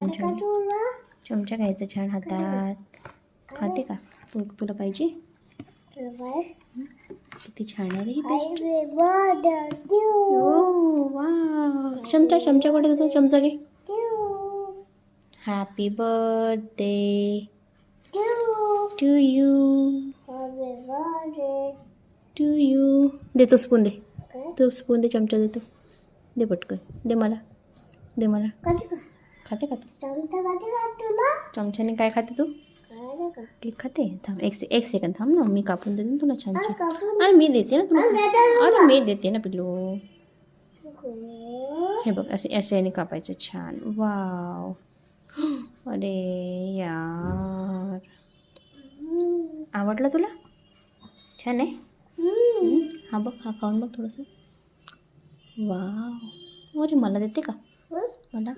चमचा चमचा घ्यायचा छान हातात. खाते का तुला पाहिजे? किती छान आहे रे ही पेस्ट. ओ वा, चमचा चमचा कुठे तुझा चमचा घे. Happy birthday to you to you. देतो स्पून दे. तो स्पून दे, चमचा देतो. दे पटकन, दे मला, दे मला. खाते का तू? चमच्याने काय खाते तू? केक खाते. थांब एक सेकंद थांब ना, मी कापून देते ना तुला छान छान. अरे मी देते ना तुला. अरे मी देते ना पिल्लू. हे बघ असे असे याने कापायचं छान. वाव, अरे यार, आवडलं तुला? छान आहे. हा बघ, हा खाऊन बघ थोडंसं. वाव, अरे मला देते का? मला